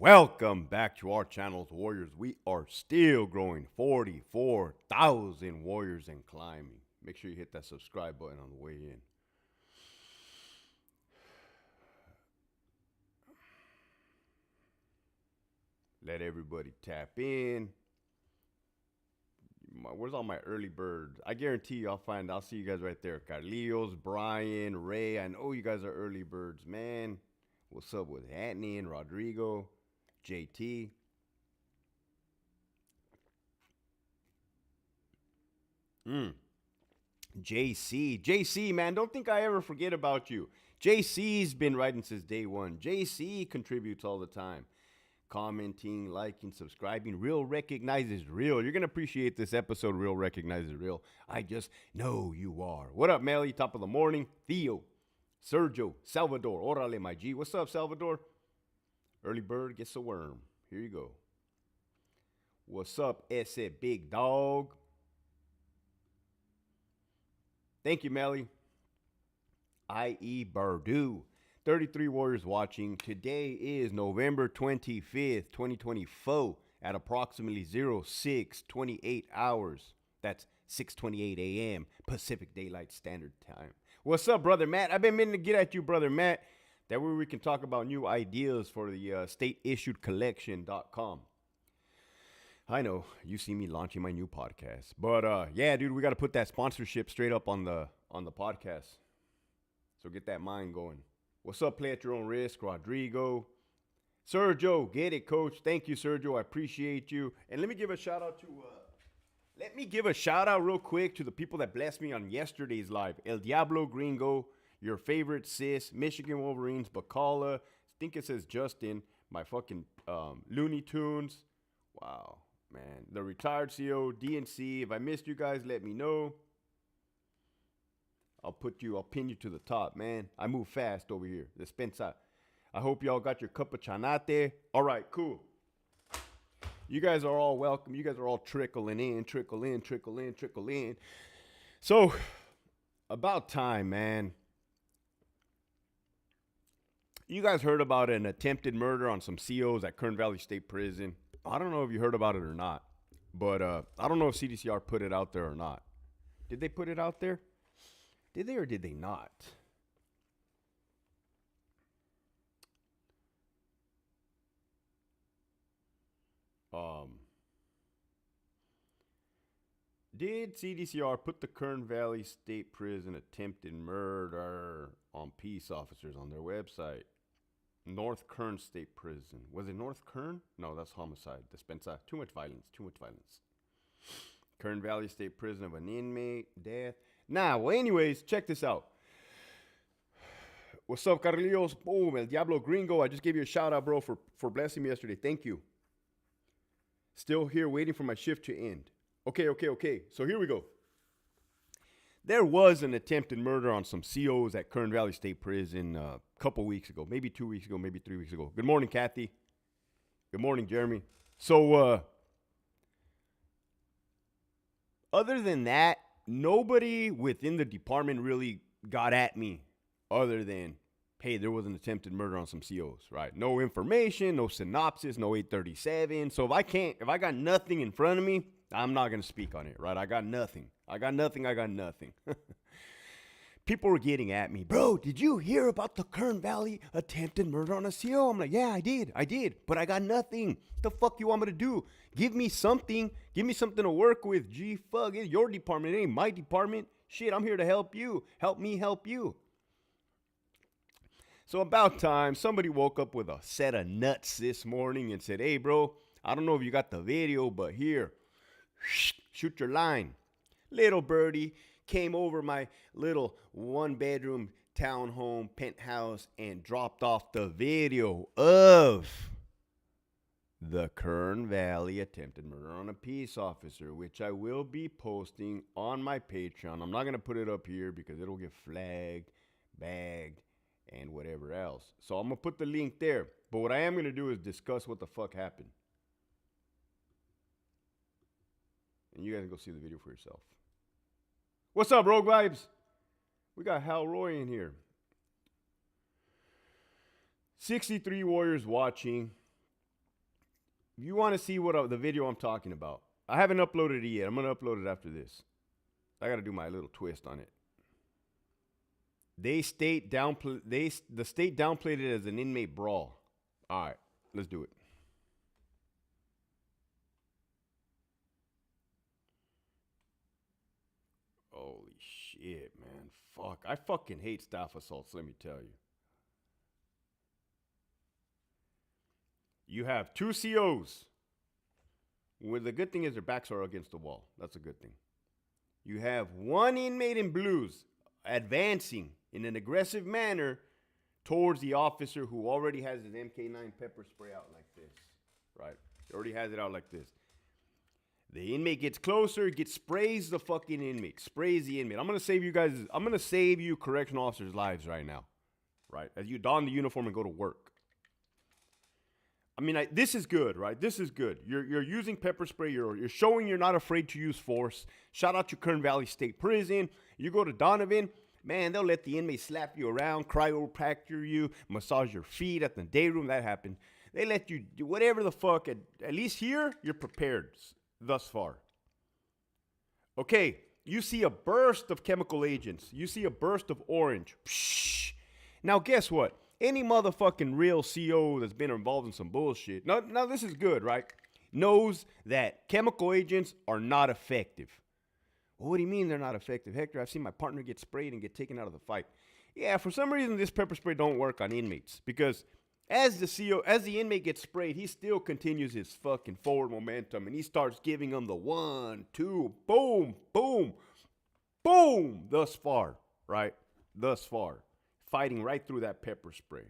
Welcome back to our channels, Warriors. We are still growing 44,000 Warriors and climbing. Make sure you hit that subscribe button on the way in. Let everybody tap in. Where's all my early birds? I guarantee you I'll see you guys right there. Carlios, Brian, Ray. I know you guys are early birds, man. What's up with Anthony and Rodrigo? JT. JC, man, don't think I ever forget about you. JC's been writing since day one. JC contributes all the time. Commenting, liking, subscribing. Real recognizes real. You're going to appreciate this episode. Real recognizes real. I just know you are. What up, Melly? Top of the morning. Theo, Sergio, Salvador. Orale, my G. What's up, Salvador? Early bird gets a worm. Here you go. What's up, ese big dog? Thank you, Melly. I.E. Bardu. 33 Warriors watching. Today is November 25th, 2024 at approximately 06:28 hours. That's 6:28 a.m. Pacific Daylight Standard Time. What's up, Brother Matt? I've been meaning to get at you, Brother Matt. That way we can talk about new ideas for the state-issued-collection.com. I know, you see me launching my new podcast. But, yeah, dude, we got to put that sponsorship straight up on the podcast. So get that mind going. What's up, play at your own risk, Rodrigo. Sergio, get it, coach. Thank you, Sergio. I appreciate you. And let me give a shout out real quick to the people that blessed me on yesterday's live. El Diablo Gringo, your favorite sis, Michigan Wolverines, Bacala. I think it says Justin, my fucking Looney Tunes. Wow, man. The retired CO, DNC. If I missed you guys, let me know. I'll pin you to the top, man. I move fast over here. Despensa. I hope y'all got your cup of chanate. All right, cool. You guys are all welcome. You guys are all trickling in. So, about time, man. You guys heard about an attempted murder on some COs at Kern Valley State Prison. I don't know if you heard about it or not, but I don't know if CDCR put it out there or not. Did they put it out there? Did they or did they not? Did CDCR put the Kern Valley State Prison attempted murder on peace officers on their website? North Kern State Prison. Was it North Kern? No, that's homicide. Dispensa. Too much violence. Kern Valley State Prison of an inmate. Death. Nah, well, anyways, check this out. What's up, Carlios? Boom, El Diablo Gringo. I just gave you a shout out, bro, for blessing me yesterday. Thank you. Still here waiting for my shift to end. Okay. So here we go. There was an attempted murder on some COs at Kern Valley State Prison a couple weeks ago, maybe 2 weeks ago, maybe 3 weeks ago. Good morning, Kathy. Good morning, Jeremy. So, other than that, nobody within the department really got at me other than, hey, there was an attempted murder on some COs, right? No information, no synopsis, no 837. So if I got nothing in front of me, I'm not going to speak on it, right? I got nothing. People were getting at me, bro, did you hear about the Kern Valley attempted murder on a CO? I'm like, yeah, I did, but I got nothing. What the fuck you want me to do? Give me something to work with. Gee, fuck, it's your department, it ain't my department. Shit, I'm here to help you. Help me help you. So about time, somebody woke up with a set of nuts this morning and said, hey, bro, I don't know if you got the video, but here, shoot your line. Little birdie came over my little one-bedroom townhome penthouse and dropped off the video of the Kern Valley attempted murder on a peace officer, which I will be posting on my Patreon. I'm not going to put it up here because it'll get flagged, bagged, and whatever else. So I'm going to put the link there. But what I am going to do is discuss what the fuck happened. And you guys can go see the video for yourself. What's up, Rogue Vibes? We got Hal Roy in here. 63 Warriors watching. You want to see what the video I'm talking about? I haven't uploaded it yet. I'm gonna upload it after this. I gotta do my little twist on it. The state downplayed it as an inmate brawl. All right, let's do it. Holy shit, man. Fuck. I fucking hate staff assaults, let me tell you. You have two COs. Well, the good thing is their backs are against the wall. That's a good thing. You have one inmate in blues advancing in an aggressive manner towards the officer who already has his MK9 pepper spray out like this. Right? He already has it out like this. The inmate gets closer, sprays the fucking inmate. Sprays the inmate. I'm going to save you correctional officers' lives right now. Right? As you don the uniform and go to work. I mean, this is good, right? This is good. You're using pepper spray. You're showing you're not afraid to use force. Shout out to Kern Valley State Prison. You go to Donovan, man, they'll let the inmate slap you around, cryopractor you, massage your feet at the day room. That happened. They let you do whatever the fuck. At least here, you're prepared thus far. Okay, you see a burst of chemical agents. You see a burst of orange. Psh. Now, guess what? Any motherfucking real CO that's been involved in some bullshit, now this is good, right? Knows that chemical agents are not effective. Well, what do you mean they're not effective? Hector, I've seen my partner get sprayed and get taken out of the fight. Yeah, for some reason this pepper spray don't work on inmates because as the inmate gets sprayed, he still continues his fucking forward momentum and he starts giving them the 1, 2, boom, boom, boom, thus far, right? Thus far. Fighting right through that pepper spray.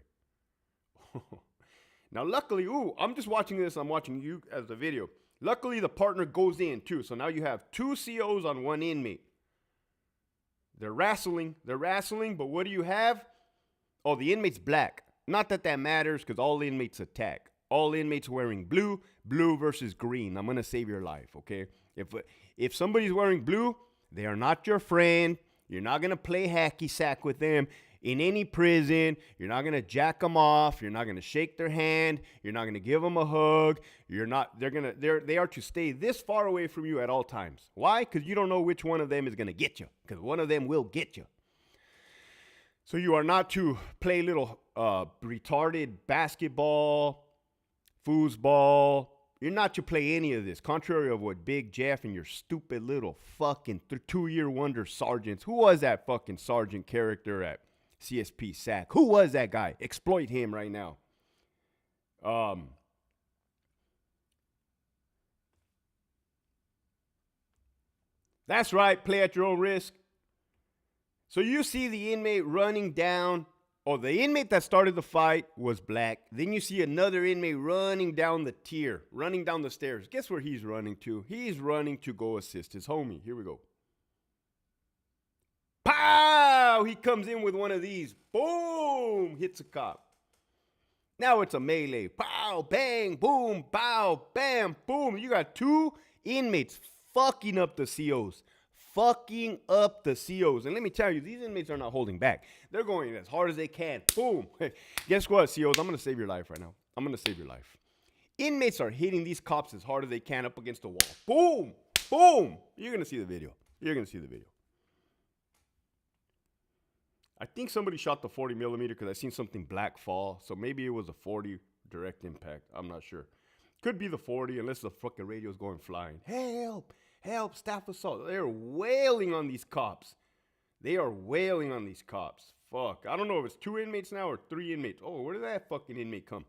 Now, luckily, I'm just watching this. I'm watching you as the video. Luckily, the partner goes in, too. So now you have two COs on one inmate. They're wrestling, but what do you have? Oh, the inmate's black. Not that matters because all inmates attack. All inmates wearing blue versus green. I'm going to save your life, okay? If somebody's wearing blue, they are not your friend. You're not going to play hacky sack with them. In any prison, you're not going to jack them off. You're not going to shake their hand. You're not going to give them a hug. They are to stay this far away from you at all times. Why? Because you don't know which one of them is going to get you. Because one of them will get you. So you are not to play little retarded basketball, foosball. You're not to play any of this. Contrary of what Big Jeff and your stupid little fucking 2-year wonder sergeants. Who was that fucking sergeant character at CSP SAC? Who was that guy? Exploit him right now. That's right. Play at your own risk. So you see the inmate running down. Oh, the inmate that started the fight was black. Then you see another inmate running down the tier, running down the stairs. Guess where he's running to? He's running to go assist his homie. Here we go. Pow! He comes in with one of these. Boom! Hits a cop. Now it's a melee. Pow! Bang! Boom! Pow! Bam! Boom! You got two inmates fucking up the COs. Fucking up the COs. And let me tell you, these inmates are not holding back. They're going as hard as they can. Boom. Guess what, COs? I'm going to save your life right now. I'm going to save your life. Inmates are hitting these cops as hard as they can up against the wall. Boom. Boom. You're going to see the video. You're going to see the video. I think somebody shot the 40 millimeter because I seen something black fall. So maybe it was a 40 direct impact. I'm not sure. Could be the 40 unless the fucking radio's going flying. Help. Help, staff assault. They're wailing on these cops. They are wailing on these cops. Fuck. I don't know if it's 2 inmates now or 3 inmates. Oh, where did that fucking inmate come?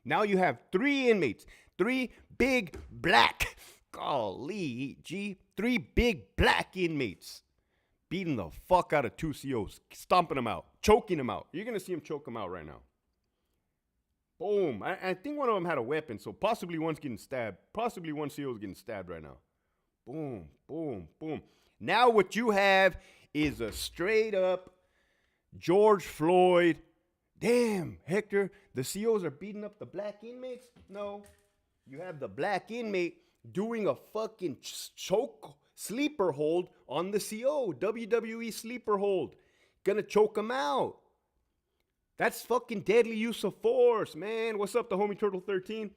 Now you have 3 inmates. 3 big black. Golly, gee. 3 big black inmates. Beating the fuck out of 2 COs. Stomping them out. Choking them out. You're going to see them choke them out right now. Boom. I think one of them had a weapon, so possibly one's getting stabbed. Possibly one CO is getting stabbed right now. Boom, boom, boom. Now what you have is a straight up George Floyd. Damn, Hector, the COs are beating up the black inmates? No. You have the black inmate doing a fucking choke sleeper hold on the CO. WWE sleeper hold. Gonna choke him out. That's fucking deadly use of force, man. What's up, the homie Turtle 13?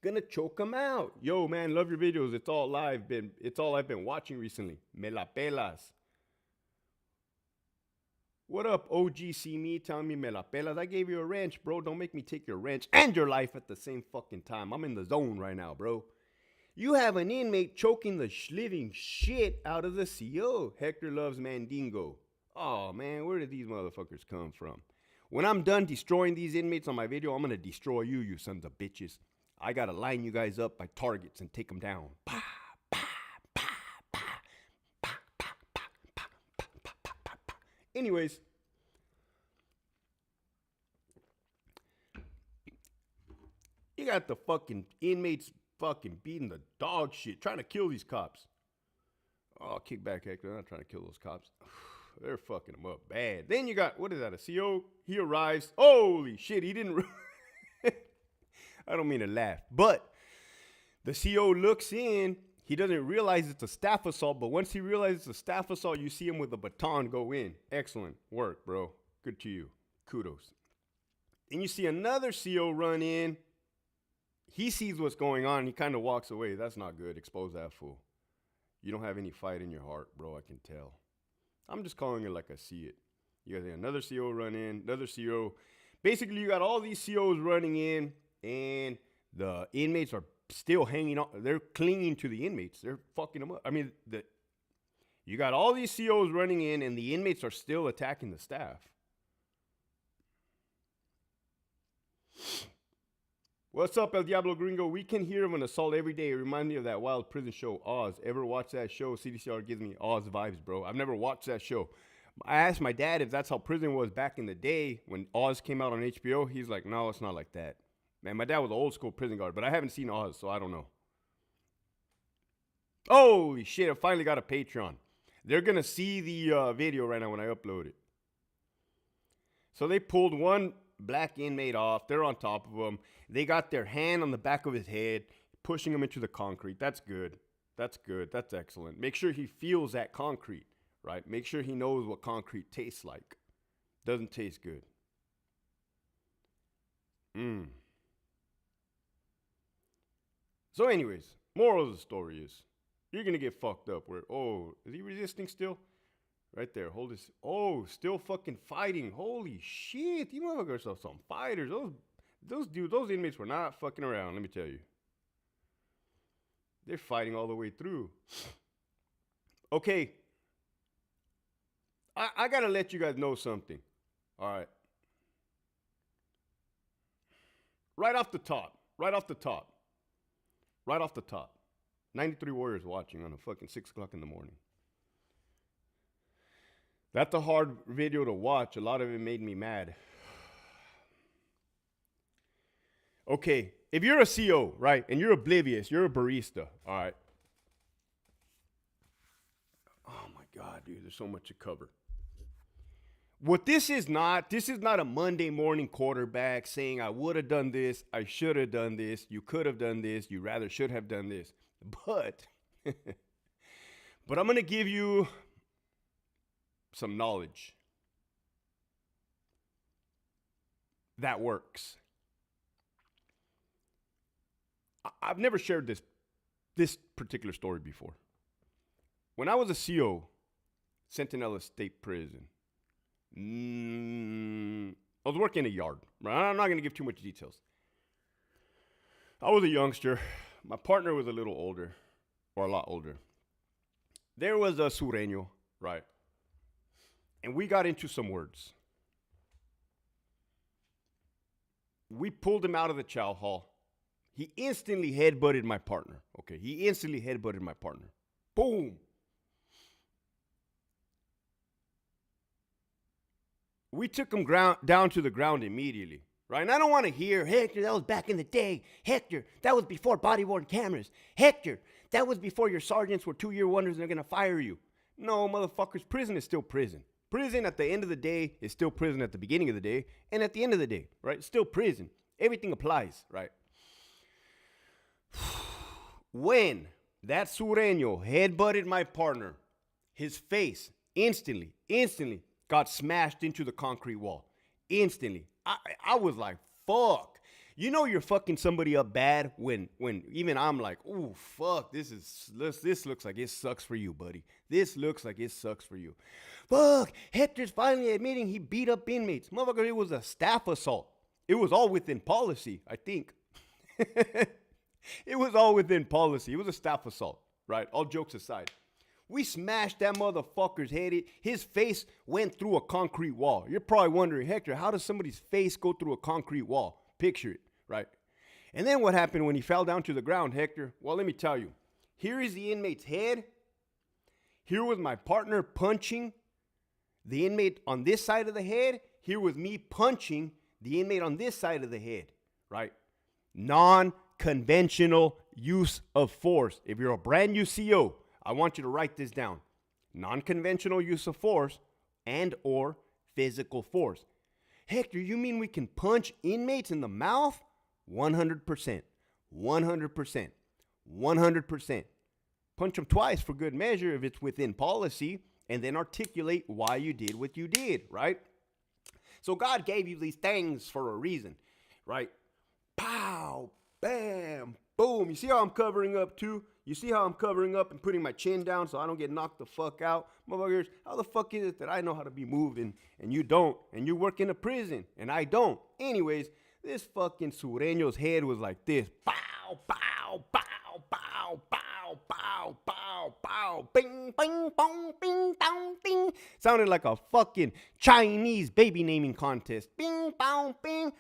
Gonna choke him out. Yo, man, love your videos. It's all live. It's all I've been watching recently. Me la pelas. What up, OGC me telling me me la pelas? I gave you a wrench, bro. Don't make me take your wrench and your life at the same fucking time. I'm in the zone right now, bro. You have an inmate choking the living shit out of the CO. Hector loves Mandingo. Oh, man, where did these motherfuckers come from? When I'm done destroying these inmates on my video, I'm going to destroy you, you sons of bitches. I got to line you guys up by targets and take them down. Bah, bah, bah, bah, bah, bah, bah, bah, bah, bah, bah, bah. Anyways, you got the fucking inmates fucking beating the dog shit, trying to kill these cops. Oh, kick back, Hector. I'm not trying to kill those cops. They're fucking them up bad. Then you got, what is that, a CO? He arrives. Holy shit, he didn't. I don't mean to laugh, but the CO looks in. He doesn't realize it's a staff assault, but once he realizes it's a staff assault, you see him with a baton go in. Excellent work, bro. Good to you. Kudos. Then you see another CO run in. He sees what's going on. And he kind of walks away. That's not good. Expose that fool. You don't have any fight in your heart, bro. I can tell. I'm just calling it like I see it. You got another CO run in, another CO. Basically, you got all these COs running in, and the inmates are still hanging on. They're clinging to the inmates. They're fucking them up. I mean, you got all these COs running in, and the inmates are still attacking the staff. What's up, El Diablo Gringo? We can hear of an assault every day. It reminds me of that wild prison show, Oz. Ever watch that show? CDCR gives me Oz vibes, bro. I've never watched that show. I asked my dad if that's how prison was back in the day when Oz came out on HBO. He's like, no, it's not like that. Man, my dad was an old school prison guard, but I haven't seen Oz, so I don't know. Holy shit, I finally got a Patreon. They're going to see the video right now when I upload it. So they pulled one black inmate off. They're on top of him. They got their hand on the back of his head, pushing him into the concrete. That's good. That's good. That's excellent. Make sure he feels that concrete, right? Make sure he knows what concrete tastes like. Doesn't taste good. So anyways, moral of the story is, you're going to get fucked up. Where, oh, is he resisting still? Right there. Hold this. Oh, still fucking fighting. Holy shit. You motherfuckers are some fighters. Those dudes, those inmates were not fucking around, let me tell you. They're fighting all the way through. Okay. I got to let you guys know something. All right. Right off the top. 93 Warriors watching on a fucking 6 o'clock in the morning. That's a hard video to watch. A lot of it made me mad. Okay, if you're a CO, right, and you're oblivious, you're a barista, all right. Oh my God, dude, there's so much to cover. What this is not a Monday morning quarterback saying I would have done this, I should have done this, you could have done this, you rather should have done this. But I'm going to give you some knowledge that works. I've never shared this particular story before. When I was a CO, Centinela State Prison, I was working in a yard. Right? I'm not going to give too much details. I was a youngster. My partner was a little older, or a lot older. There was a sureño, right? And we got into some words. We pulled him out of the chow hall. He instantly headbutted my partner. Okay, he instantly headbutted my partner. Boom. We took him down to the ground immediately, right? And I don't want to hear, Hector, that was back in the day. Hector, that was before body-worn cameras. Hector, that was before your sergeants were 2-year wonders and they're going to fire you. No, motherfuckers, prison is still prison. Prison at the end of the day is still prison at the beginning of the day and at the end of the day, right? It's still prison. Everything applies, right? When that sureño headbutted my partner, his face instantly got smashed into the concrete wall. Instantly. I was like, fuck. You know you're fucking somebody up bad when even I'm like, ooh, fuck, this looks like it sucks for you, buddy. This looks like it sucks for you. Fuck, Hector's finally admitting he beat up inmates. Motherfucker, it was a staff assault. It was all within policy, I think. It was all within policy. It was a staff assault, right? All jokes aside. We smashed that motherfucker's head. His face went through a concrete wall. You're probably wondering, Hector, how does somebody's face go through a concrete wall? Picture it, right? And then what happened when he fell down to the ground, Hector? Well, let me tell you. Here is the inmate's head. Here was my partner punching the inmate on this side of the head. Here was me punching the inmate on this side of the head, right? Non-conventional use of force. If you're a brand new CO, I want you to write this down. Non-conventional use of force and or physical force. Hector, you mean we can punch inmates in the mouth? 100%. 100%. 100%. Punch them twice for good measure if it's within policy, and then articulate why you did what you did, right? So God gave you these things for a reason, right? Pow, bam, boom. You see how I'm covering up too? You see how I'm covering up and putting my chin down so I don't get knocked the fuck out? Motherfuckers, how the fuck is it that I know how to be moved and you don't? And you work in a prison and I don't. Anyways, this fucking sureño's head was like this. Pow, pow, pow, pow, pow, pow, pow, pow. Bing, bing, bong, bing, dong, ding. Sounded like a fucking Chinese baby naming contest. Bing, bong, bing.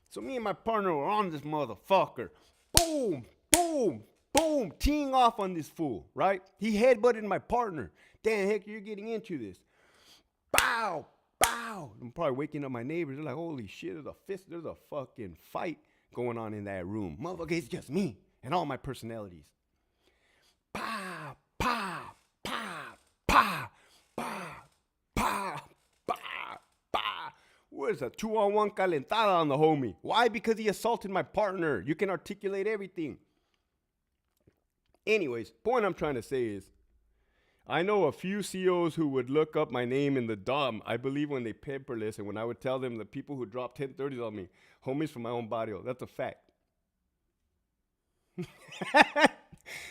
So me and my partner were on this motherfucker. Boom, boom, boom, teeing off on this fool, right? He headbutted my partner. Damn, Hector, you're getting into this. Bow, bow. I'm probably waking up my neighbors. They're like, holy shit, there's a fucking fight going on in that room. Motherfucker, it's just me and all my personalities. Pow, pow, pow, pow, pow, pow, pow, pow. Where's a 2-on-1 calentada on the homie? Why? Because he assaulted my partner. You can articulate everything. Anyways, point I'm trying to say is, I know a few COs who would look up my name in the DOM. I believe when they paperless, and when I would tell them the people who dropped 1030s on me, homies from my own barrio. That's a fact.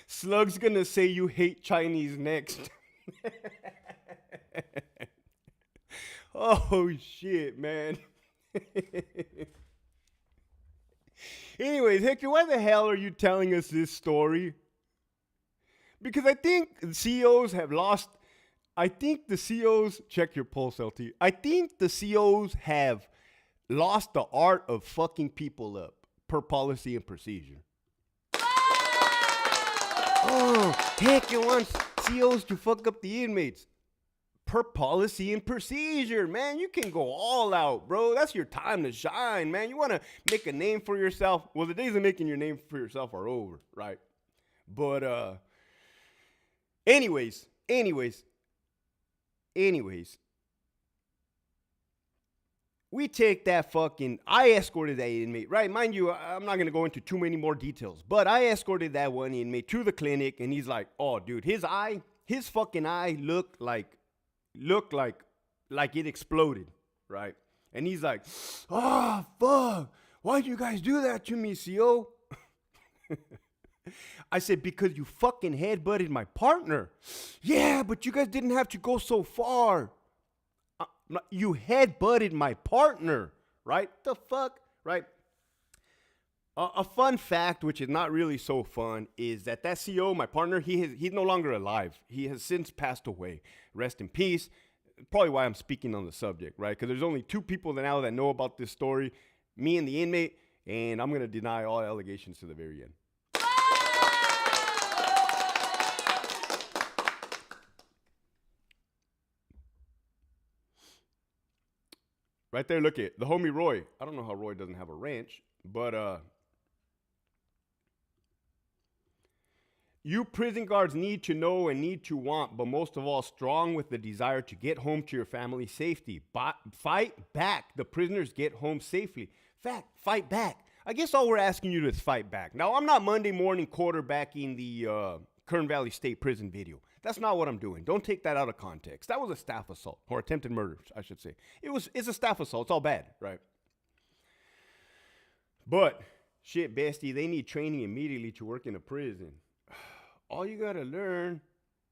Slug's gonna say you hate Chinese next. Oh shit, man. Anyways, Hector, why the hell are you telling us this story? Because I think COs have lost. I think the COs, check your pulse, LT. I think the COs have lost the art of fucking people up per policy and procedure. Oh, Hector wants COs to fuck up the inmates. Per policy and procedure, man. You can go all out, bro. That's your time to shine, man. You want to make a name for yourself. Well, the days of making your name for yourself are over, right? But, anyways, we take that fucking, I escorted that inmate, right? Mind you, I'm not going to go into too many more details, but I escorted that one inmate to the clinic, and he's like, oh, dude, his fucking eye looked like it exploded, right? And he's like, oh, fuck, why'd you guys do that to me, CO? I said, because you fucking headbutted my partner. Yeah, but you guys didn't have to go so far. You headbutted my partner, right? The fuck, right? A fun fact, which is not really so fun, is that CO, my partner, he's no longer alive. He has since passed away. Rest in peace. Probably why I'm speaking on the subject, right? Because there's only two people now that know about this story, me and the inmate, and I'm going to deny all allegations to the very end. Right there, look at the homie Roy. I don't know how Roy doesn't have a ranch, but you prison guards need to know and need to want, but most of all, strong with the desire to get home to your family's safety. Fight back. The prisoners get home safely. Fight back. I guess all we're asking you to is fight back. Now, I'm not Monday morning quarterbacking the Kern Valley State Prison video. That's not what I'm doing. Don't take that out of context. That was a staff assault, or attempted murder, I should say. It's a staff assault. It's all bad, right? But shit, bestie, they need training immediately to work in a prison. All you gotta learn,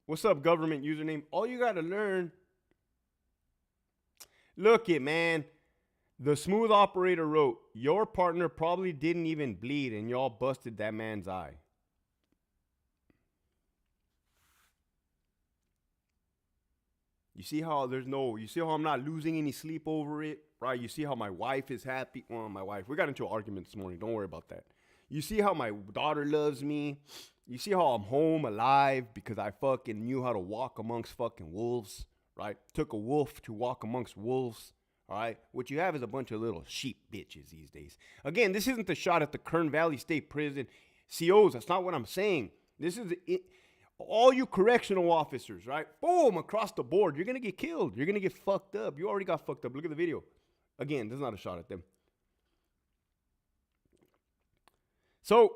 what's up, government username? All you gotta learn, look it, man. The smooth operator wrote, your partner probably didn't even bleed and y'all busted that man's eye. You see how you see how I'm not losing any sleep over it, right? You see how my wife is happy. Well, my wife, we got into an argument this morning. Don't worry about that. You see how my daughter loves me. You see how I'm home alive because I fucking knew how to walk amongst fucking wolves, right? Took a wolf to walk amongst wolves, all right? What you have is a bunch of little sheep bitches these days. Again, this isn't the shot at the Kern Valley State Prison COs. That's not what I'm saying. This is it. All you correctional officers, right? Boom, across the board. You're going to get killed. You're going to get fucked up. You already got fucked up. Look at the video. Again, this is not a shot at them. So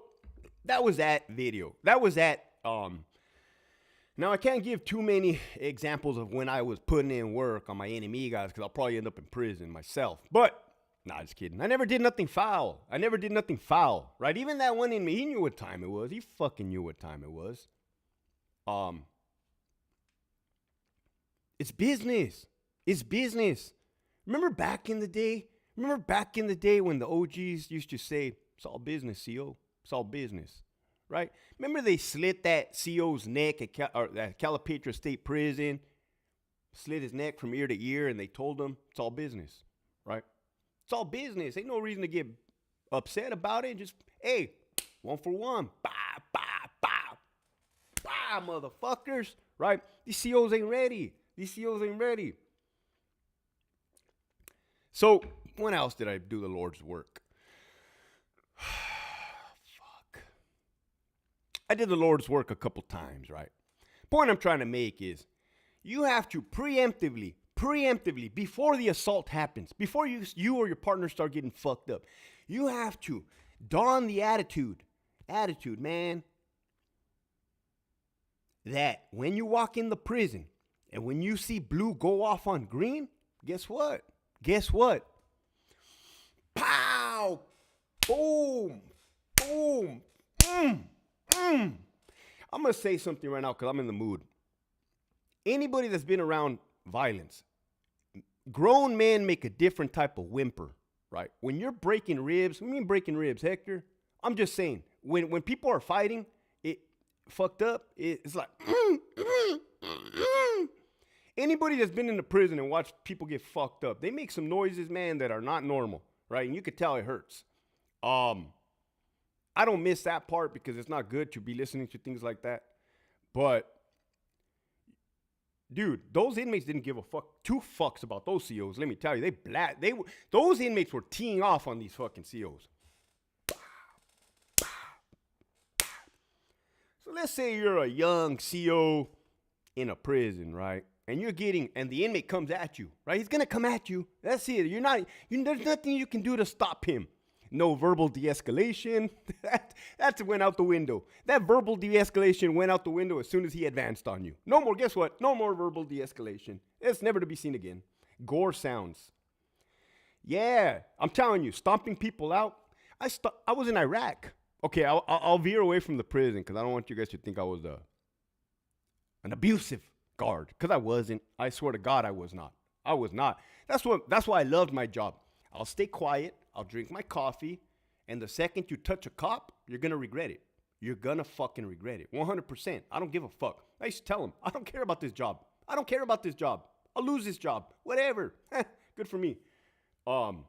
that was that video. That was that. Now, I can't give too many examples of when I was putting in work on my enemy guys because I'll probably end up in prison myself. But, nah, just kidding. I never did nothing foul. Right? Even that one inmate, he knew what time it was. He fucking knew what time it was. It's business. It's business. Remember back in the day when the OGs used to say, it's all business, CO. It's all business, right? Remember they slit that CO's neck at Calipatria State Prison, slit his neck from ear to ear, and they told him it's all business, right? It's all business. Ain't no reason to get upset about it. Just, hey, 1 for 1. Motherfuckers, right? These COs ain't ready. So, when else did I do the Lord's work? Fuck. I did the Lord's work a couple times, right? Point I'm trying to make is you have to preemptively, before the assault happens, before you or your partner start getting fucked up, you have to don the attitude, man, that when you walk in the prison and when you see blue go off on green, guess what? Pow! Boom! I'm going to say something right now because I'm in the mood. Anybody that's been around violence, grown men make a different type of whimper, right? When you're breaking ribs, Hector? I'm just saying, when people are fighting, fucked up, it's like anybody that's been in the prison and watched people get fucked up, they make some noises, man, that are not normal, right? And you could tell it hurts. I don't miss that part because it's not good to be listening to things like that. But dude, those inmates didn't give a two fucks about those COs. Let me tell you, those inmates were teeing off on these fucking COs. So let's say you're a young CO in a prison, right? And the inmate comes at you, right? He's going to come at you. That's it. There's nothing you can do to stop him. No verbal de-escalation. That went out the window. That verbal de-escalation went out the window as soon as he advanced on you. No more, guess what? No more verbal de-escalation. It's never to be seen again. Gore sounds. Yeah, I'm telling you, stomping people out. I was in Iraq. Okay, I'll veer away from the prison because I don't want you guys to think I was an abusive guard, because I wasn't. I swear to God, I was not. That's why I loved my job. I'll stay quiet. I'll drink my coffee. And the second you touch a cop, you're going to regret it. You're going to fucking regret it. 100%. I don't give a fuck. I used to tell them, I don't care about this job. I'll lose this job. Whatever. Good for me. Now,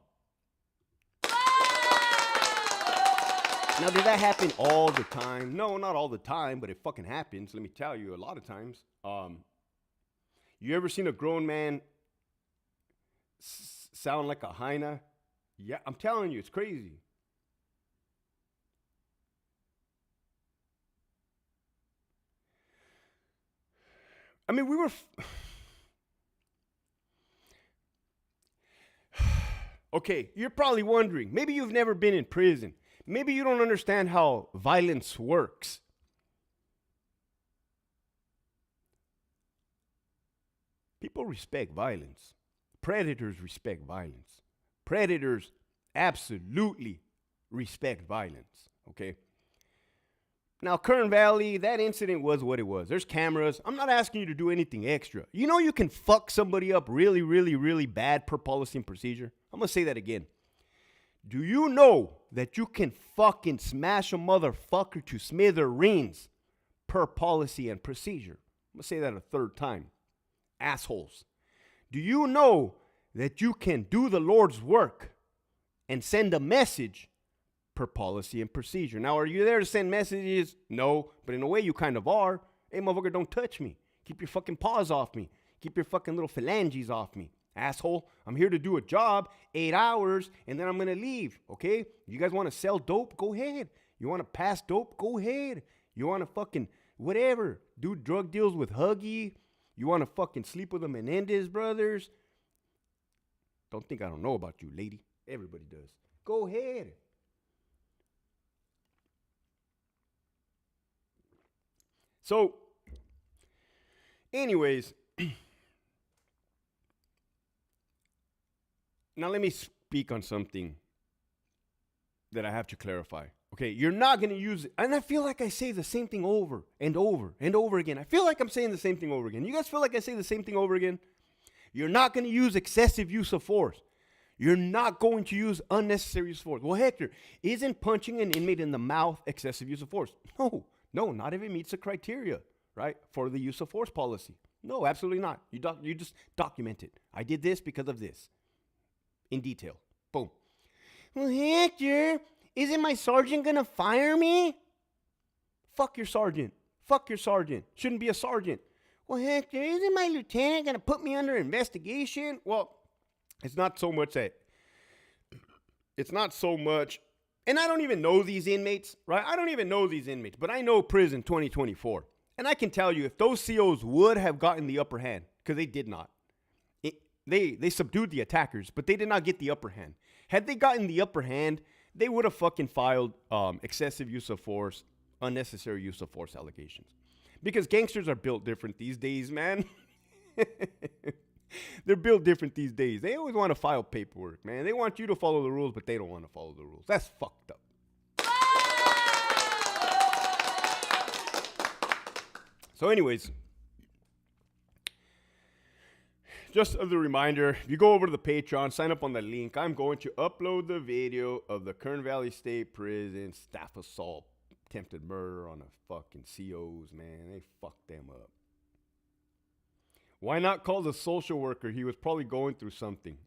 did that happen all the time? No, not all the time, but it fucking happens. Let me tell you, a lot of times. You ever seen a grown man sound like a hyena? Yeah, I'm telling you, it's crazy. I mean, we were... Okay, you're probably wondering, maybe you've never been in prison. Maybe you don't understand how violence works. People respect violence. Predators respect violence. Predators absolutely respect violence, okay? Now, Kern Valley, that incident was what it was. There's cameras. I'm not asking you to do anything extra. You know you can fuck somebody up really, really, really bad per policy and procedure? I'm going to say that again. Do you know that you can fucking smash a motherfucker to smithereens per policy and procedure? I'm going to say that a third time. Assholes. Do you know that you can do the Lord's work and send a message per policy and procedure? Now, are you there to send messages? No, but in a way you kind of are. Hey, motherfucker, don't touch me. Keep your fucking paws off me. Keep your fucking little phalanges off me. Asshole, I'm here to do a job, 8 hours, and then I'm going to leave, okay? You guys want to sell dope? Go ahead. You want to pass dope? Go ahead. You want to fucking whatever. Do drug deals with Huggy? You want to fucking sleep with the Menendez brothers? Don't think I don't know about you, lady. Everybody does. Go ahead. So, anyways, now let me speak on something that I have to clarify. Okay, you're not going to use it. And I feel like I say the same thing over and over and over again. I feel like I'm saying the same thing over again. You guys feel like I say the same thing over again? You're not going to use excessive use of force. You're not going to use unnecessary use of force. Well, Hector, isn't punching an inmate in the mouth excessive use of force? No, not if it meets the criteria, right, for the use of force policy. No, absolutely not. You just document it. I did this because of this. In detail. Boom. Well, Hector, isn't my sergeant going to fire me? Fuck your sergeant. Fuck your sergeant. Shouldn't be a sergeant. Well, Hector, isn't my lieutenant going to put me under investigation? Well, it's not so much, and I don't even know these inmates, right? I don't even know these inmates, but I know prison 2024. And I can tell you, if those COs would have gotten the upper hand, because they did not. They subdued the attackers, but they did not get the upper hand. Had they gotten the upper hand, they would have fucking filed excessive use of force, unnecessary use of force allegations. Because gangsters are built different these days, man. They're built different these days. They always want to file paperwork, man. They want you to follow the rules, but they don't want to follow the rules. That's fucked up. So anyways, just as a reminder, if you go over to the Patreon, sign up on the link, I'm going to upload the video of the Kern Valley State Prison staff assault, attempted murder on a fucking COs, man. They fucked them up. Why not call the social worker? He was probably going through something.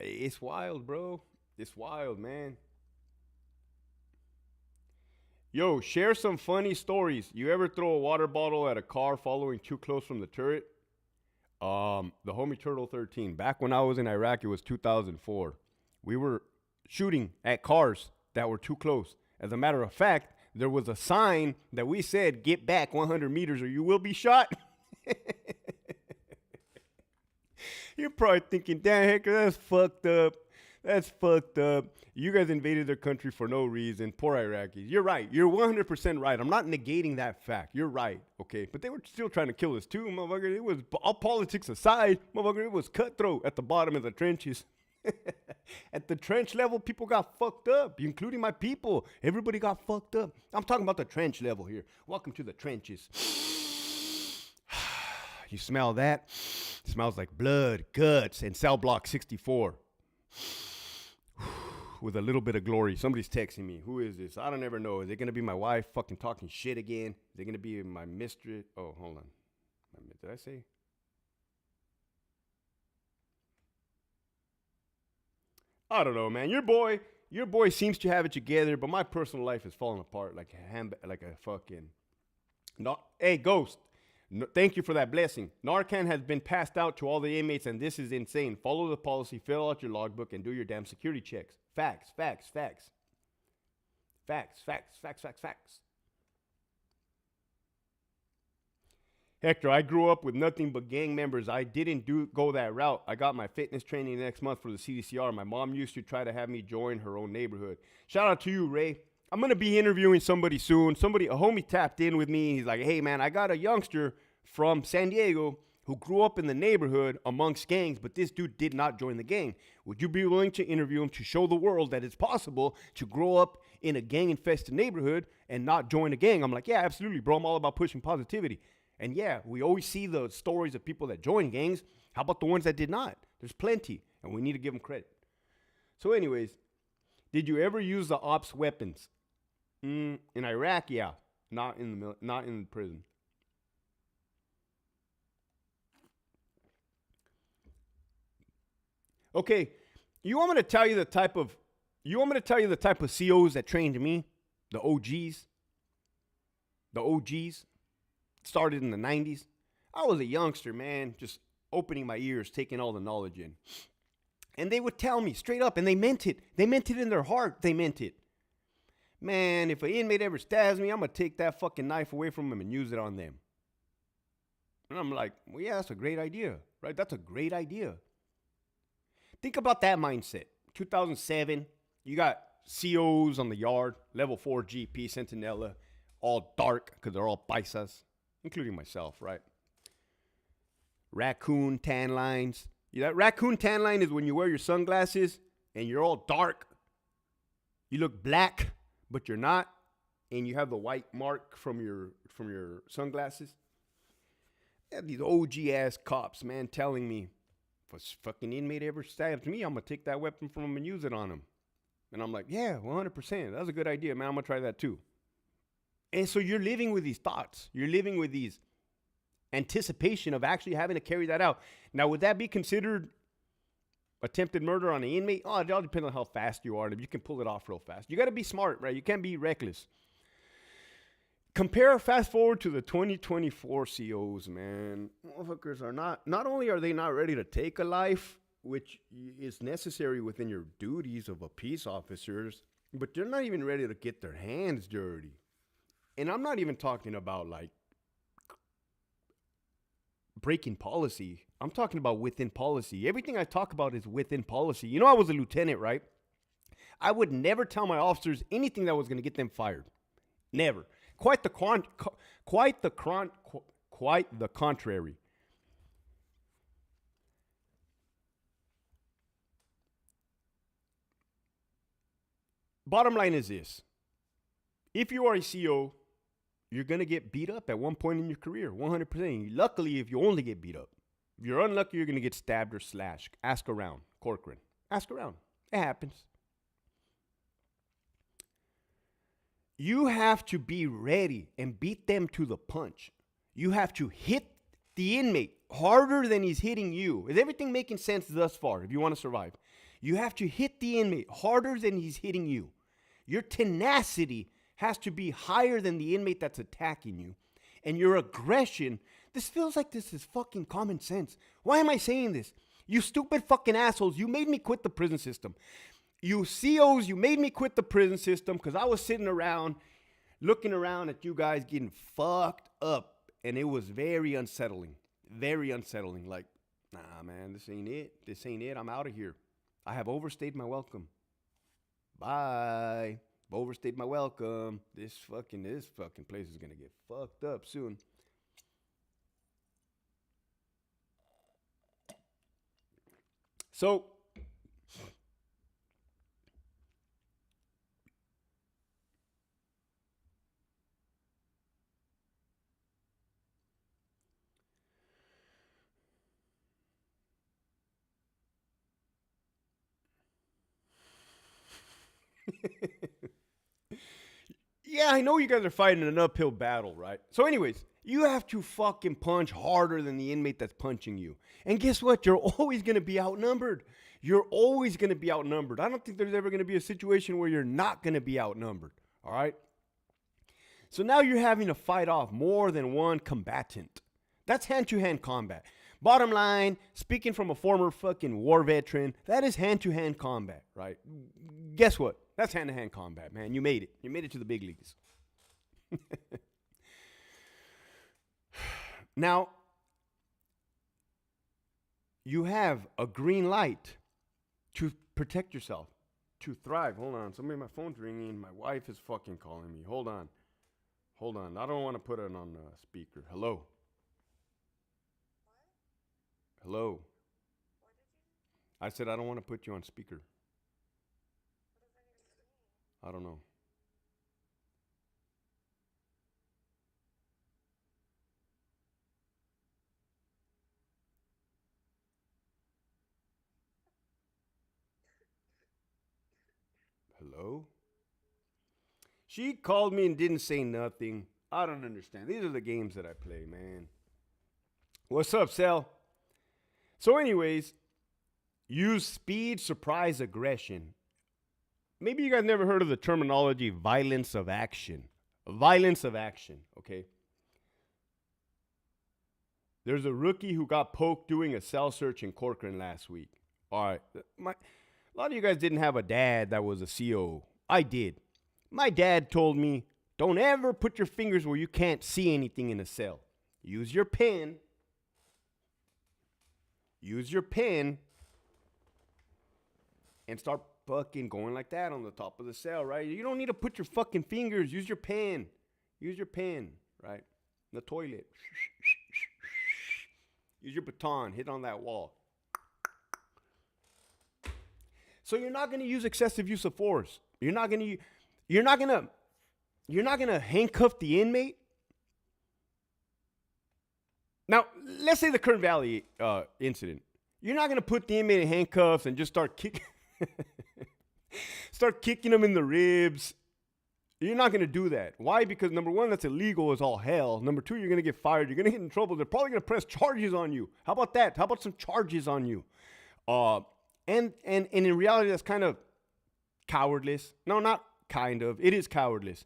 It's wild, bro. It's wild, man. Yo, share some funny stories. You ever throw a water bottle at a car following too close from the turret? The homie Turtle 13. Back when I was in Iraq, it was 2004. We were shooting at cars that were too close. As a matter of fact, there was a sign that we said, "Get back 100 meters or you will be shot." You're probably thinking, damn, Hector, that's fucked up. That's fucked up. You guys invaded their country for no reason. Poor Iraqis. You're right. You're 100% right. I'm not negating that fact. You're right, okay? But they were still trying to kill us too, motherfucker. It was, all politics aside, motherfucker, it was cutthroat at the bottom of the trenches. At the trench level, people got fucked up, including my people. Everybody got fucked up. I'm talking about the trench level here. Welcome to the trenches. You smell that? It smells like blood, guts, and cell block 64. With a little bit of glory. Somebody's texting me. Who is this? I don't ever know. Is it going to be my wife fucking talking shit again? Is it going to be my mistress? Oh, hold on. Did I say? I don't know, man. Your boy seems to have it together, but my personal life is falling apart like a fucking... Hey, Ghost. No, thank you for that blessing. Narcan has been passed out to all the inmates, and this is insane. Follow the policy, fill out your logbook, and do your damn security checks. Facts, facts, facts. Facts, facts, facts, facts, facts. Hector, I grew up with nothing but gang members. I didn't go that route. I got my fitness training next month for the CDCR. My mom used to try to have me join her own neighborhood. Shout out to you, Ray. I'm going to be interviewing somebody soon. A homie tapped in with me. He's like, hey, man, I got a youngster from San Diego. who grew up in the neighborhood amongst gangs, but this dude did not join the gang. Would you be willing to interview him to show the world that it's possible to grow up in a gang-infested neighborhood and not join a gang? I'm like, yeah, absolutely, bro. I'm all about pushing positivity. And yeah, we always see the stories of people that join gangs. How about the ones that did not? There's plenty, and we need to give them credit. So anyways, did you ever use the ops weapons? In Iraq, yeah. Not in prison. Okay, you want me to tell you the type of COs that trained me? The OGs. The OGs started in the 90s. I was a youngster, man, just opening my ears, taking all the knowledge in. And they would tell me straight up, and they meant it. They meant it in their heart. They meant it. Man, if an inmate ever stabs me, I'm going to take that fucking knife away from him and use it on them. And I'm like, well, yeah, that's a great idea, right? That's a great idea. Think about that mindset. 2007, you got COs on the yard, level 4 GP, Centinela, all dark because they're all paisas, including myself, right? Raccoon tan lines. That raccoon tan line is when you wear your sunglasses and you're all dark. You look black, but you're not, and you have the white mark from your sunglasses. Yeah, these OG ass cops, man, telling me, if a fucking inmate ever stabs me, I'm gonna take that weapon from him and use it on him. And I'm like, yeah, 100%. That's a good idea, man. I'm gonna try that too. And so you're living with these thoughts. You're living with these anticipation of actually having to carry that out. Now, would that be considered attempted murder on an inmate? Oh, it all depends on how fast you are and if you can pull it off real fast. You got to be smart, right? You can't be reckless. Fast forward to the 2024 COs, man. Motherfuckers are not only are they not ready to take a life, which is necessary within your duties of a peace officers, but they're not even ready to get their hands dirty. And I'm not even talking about like breaking policy. I'm talking about within policy. Everything I talk about is within policy. You know, I was a lieutenant, right? I would never tell my officers anything that was going to get them fired. Never. Quite the contrary. Bottom line is this. If you are a CO, you're going to get beat up at one point in your career, 100%. Luckily, if you only get beat up. If you're unlucky, you're going to get stabbed or slashed. Ask around. Corcoran. Ask around. It happens. You have to be ready and beat them to the punch. You have to hit the inmate harder than he's hitting you. Is everything making sense thus far if you want to survive? You have to hit the inmate harder than he's hitting you. Your tenacity has to be higher than the inmate that's attacking you. And your aggression, this feels like this is fucking common sense. Why am I saying this? You stupid fucking assholes, you made me quit the prison system. You COs, you made me quit the prison system because I was sitting around, looking around at you guys getting fucked up. And it was very unsettling. Very unsettling. Like, nah, man, this ain't it. This ain't it. I'm out of here. I have overstayed my welcome. Bye. Overstayed my welcome. This fucking place is gonna get fucked up soon. So yeah, I know you guys are fighting an uphill battle, right? So anyways, you have to fucking punch harder than the inmate that's punching you. And guess what? You're always going to be outnumbered. You're always going to be outnumbered. I don't think there's ever going to be a situation where you're not going to be outnumbered, all right? So now you're having to fight off more than one combatant. That's hand-to-hand combat. Bottom line, speaking from a former fucking war veteran, that is hand-to-hand combat, right? Guess what? That's hand-to-hand combat, man. You made it. You made it to the big leagues. Now, you have a green light to protect yourself, to thrive. Hold on. My phone's ringing. My wife is fucking calling me. Hold on. I don't want to put it on speaker. Hello. Hello. I said I don't want to put you on speaker. I don't know. Hello? She called me and didn't say nothing. I don't understand. These are the games that I play, man. What's up, Sal? So, anyways, use speed, surprise, aggression. Maybe you guys never heard of the terminology violence of action. Violence of action, okay? There's a rookie who got poked doing a cell search in Corcoran last week. All right. A lot of you guys didn't have a dad that was a CO. I did. My dad told me, don't ever put your fingers where you can't see anything in a cell. Use your pen. Use your pen and start fucking going like that on the top of the cell, right? You don't need to put your fucking fingers. Use your pen. Use your pen, right? The toilet. Use your baton. Hit on that wall. So you're not going to use excessive use of force. You're not going to handcuff the inmate. Now, let's say the Kern Valley incident. You're not going to put the inmate in handcuffs and just start kicking him in the ribs. You're not going to do that. Why? Because number one, that's illegal as all hell. Number two, you're going to get fired. You're going to get in trouble. They're probably going to press charges on you. How about that? How about some charges on you? And in reality, that's kind of cowardless. No, not kind of. It is cowardless.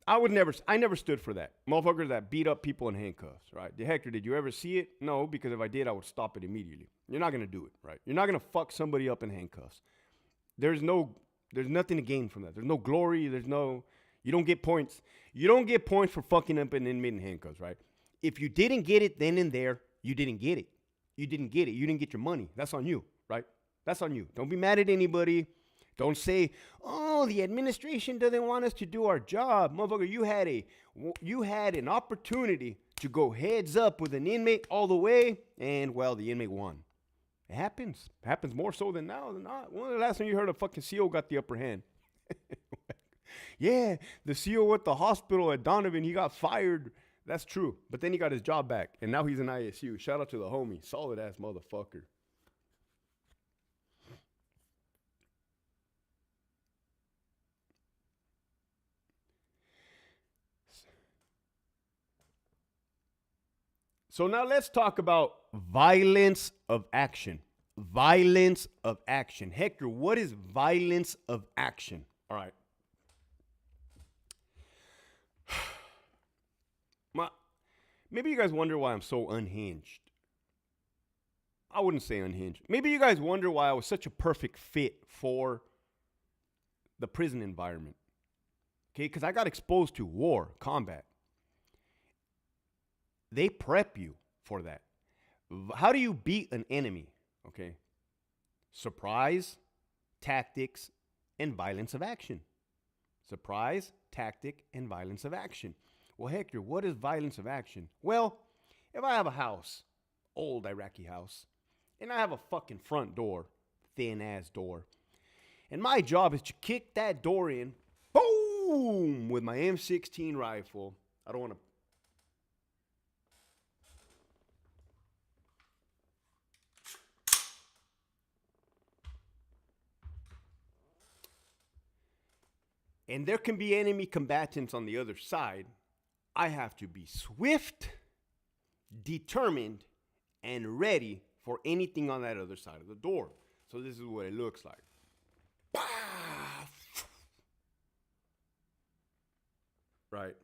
I never stood for that. Motherfuckers that beat up people in handcuffs, right? Hector, did you ever see it? No, because if I did, I would stop it immediately. You're not going to do it, right? You're not going to fuck somebody up in handcuffs. There's nothing to gain from that. There's no glory. You don't get points. You don't get points for fucking up an inmate in handcuffs, right? If you didn't get it then and there, you didn't get it. You didn't get it. You didn't get your money. That's on you, right? That's on you. Don't be mad at anybody. Don't say, oh, the administration doesn't want us to do our job. Motherfucker, you had an opportunity to go heads up with an inmate all the way, and, well, the inmate won. It happens. It happens more so than now than not. When was the last time you heard a fucking CO got the upper hand? Yeah, the CO at the hospital at Donovan, he got fired. That's true. But then he got his job back, and now he's in ISU. Shout out to the homie. Solid-ass motherfucker. So now let's talk about violence of action. Violence of action. Hector, what is violence of action? All right. Maybe you guys wonder why I'm so unhinged. I wouldn't say unhinged. Maybe you guys wonder why I was such a perfect fit for the prison environment. Okay, because I got exposed to war, combat. They prep you for that. How do you beat an enemy? Okay. Surprise, tactics, and violence of action. Surprise, tactic, and violence of action. Well, Hector, what is violence of action? Well, if I have a house, old Iraqi house, and I have a fucking front door, thin-ass door, and my job is to kick that door in, boom, with my M16 rifle. I don't want to. And there can be enemy combatants on the other side. I have to be swift, determined, and ready for anything on that other side of the door. So this is what it looks like. Right.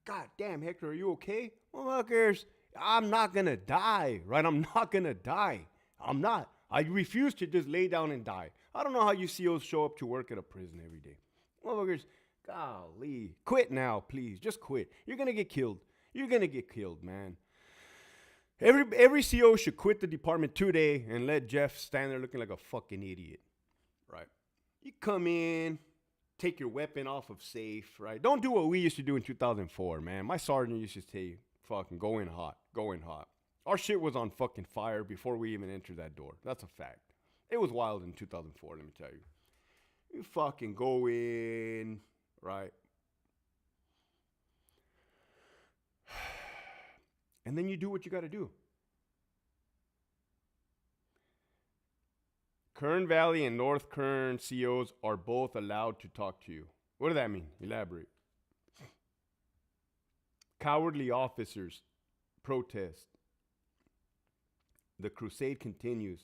God damn, Hector, are you okay? Motherfuckers, I'm not going to die, right? I'm not going to die. I'm not. I refuse to just lay down and die. I don't know how you COs show up to work at a prison every day. Motherfuckers, golly. Quit now, please. Just quit. You're going to get killed. You're going to get killed, man. Every CO should quit the department today and let Jeff stand there looking like a fucking idiot, right? You come in, take your weapon off of safe, right? Don't do what we used to do in 2004, man. My sergeant used to say, fucking go in hot, go in hot. Our shit was on fucking fire before we even entered that door. That's a fact. It was wild in 2004, let me tell you. You fucking go in, right? And then you do what you got to do. Kern Valley and North Kern COs are both allowed to talk to you. What does that mean? Elaborate. Cowardly officers protest. The crusade continues.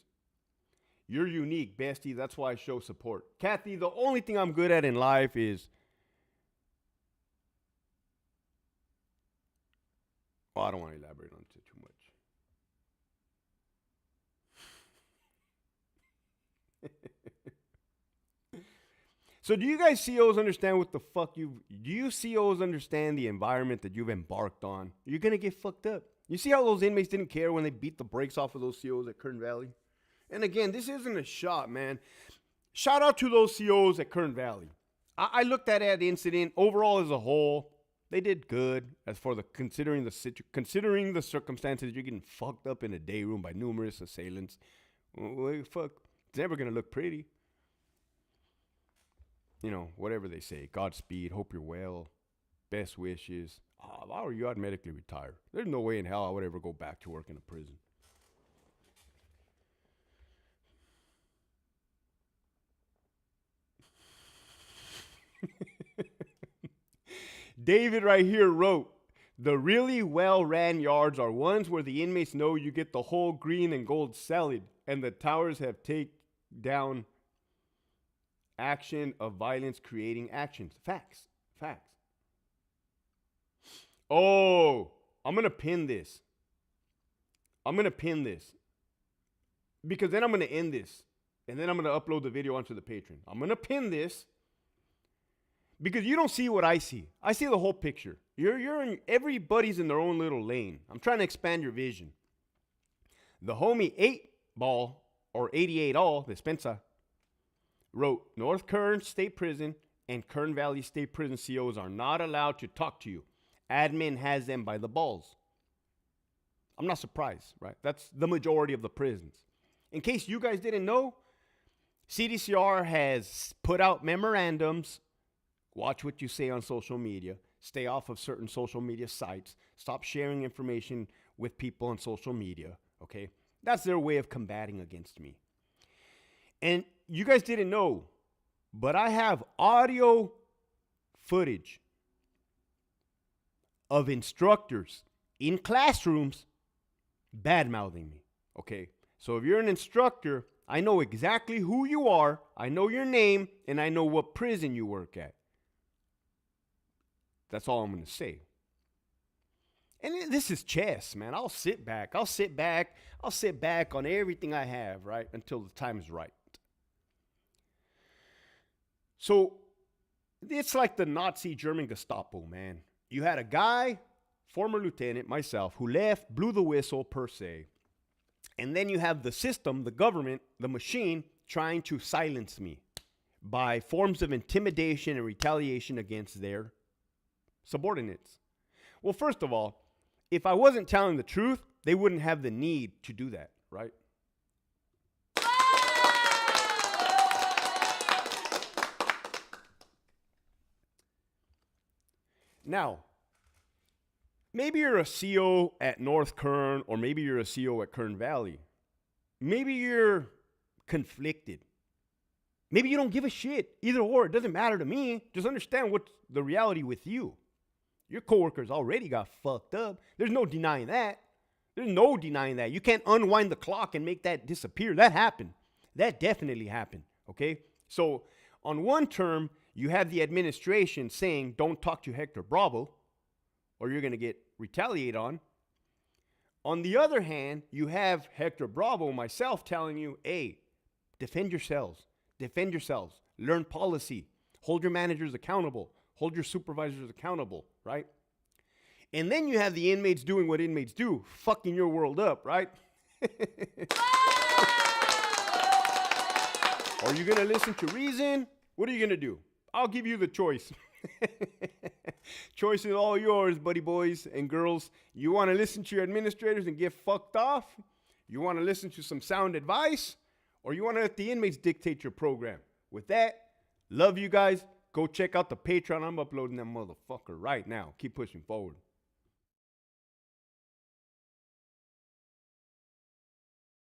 You're unique, bestie. That's why I show support. Kathy, the only thing I'm good at in life is... Oh, I don't want to elaborate on it too much. So do you guys COs understand what the fuck do you COs understand the environment that you've embarked on? You're going to get fucked up. You see how those inmates didn't care when they beat the brakes off of those COs at Kern Valley? And again, this isn't a shot, man. Shout out to those COs at Kern Valley. I looked at that incident overall as a whole. They did good as for the considering the circumstances. You're getting fucked up in a day room by numerous assailants. Well, fuck, it's never gonna look pretty. You know, whatever they say. Godspeed. Hope you're well. Best wishes. Oh, if I were you, I'd medically retire. There's no way in hell I would ever go back to work in a prison. David right here wrote, the really well-ran yards are ones where the inmates know you get the whole green and gold salad, and the towers have take down action of violence creating actions. Facts. Oh, I'm going to pin this. Because then I'm going to end this. And then I'm going to upload the video onto the Patreon. I'm going to pin this. Because you don't see what I see. I see the whole picture. Everybody's in their own little lane. I'm trying to expand your vision. The homie 8-ball or 88-all, Despensa, wrote, North Kern State Prison and Kern Valley State Prison COs are not allowed to talk to you. Admin has them by the balls. I'm not surprised, right? That's the majority of the prisons. In case you guys didn't know, CDCR has put out memorandums. Watch what you say on social media. Stay off of certain social media sites. Stop sharing information with people on social media, okay? That's their way of combating against me. And you guys didn't know, but I have audio footage of instructors in classrooms bad-mouthing me, okay? So if you're an instructor, I know exactly who you are, I know your name, and I know what prison you work at. That's all I'm going to say. And this is chess, man. I'll sit back on everything I have, right, until the time is right. So it's like the Nazi German Gestapo, man. You had a guy, former lieutenant, myself, who left, blew the whistle per se. And then you have the system, the government, the machine, trying to silence me by forms of intimidation and retaliation against their subordinates. Well, first of all, if I wasn't telling the truth, they wouldn't have the need to do that, right? Now, maybe you're a CO at North Kern, or maybe you're a CO at Kern Valley. Maybe you're conflicted. Maybe you don't give a shit. Either or, it doesn't matter to me. Just understand what's the reality with you. Your coworkers already got fucked up. There's no denying that. You can't unwind the clock and make that disappear. That happened. That definitely happened, okay? So on one term, you have the administration saying, don't talk to Hector Bravo, or you're going to get retaliated on. On the other hand, you have Hector Bravo, myself, telling you, hey, defend yourselves. Learn policy. Hold your managers accountable. Hold your supervisors accountable, right? And then you have the inmates doing what inmates do, fucking your world up, right? Are you going to listen to reason? What are you going to do? I'll give you the choice. Choice is all yours, buddy boys and girls. You want to listen to your administrators and get fucked off? You want to listen to some sound advice? Or you want to let the inmates dictate your program? With that, love you guys. Go check out the Patreon. I'm uploading that motherfucker right now. Keep pushing forward.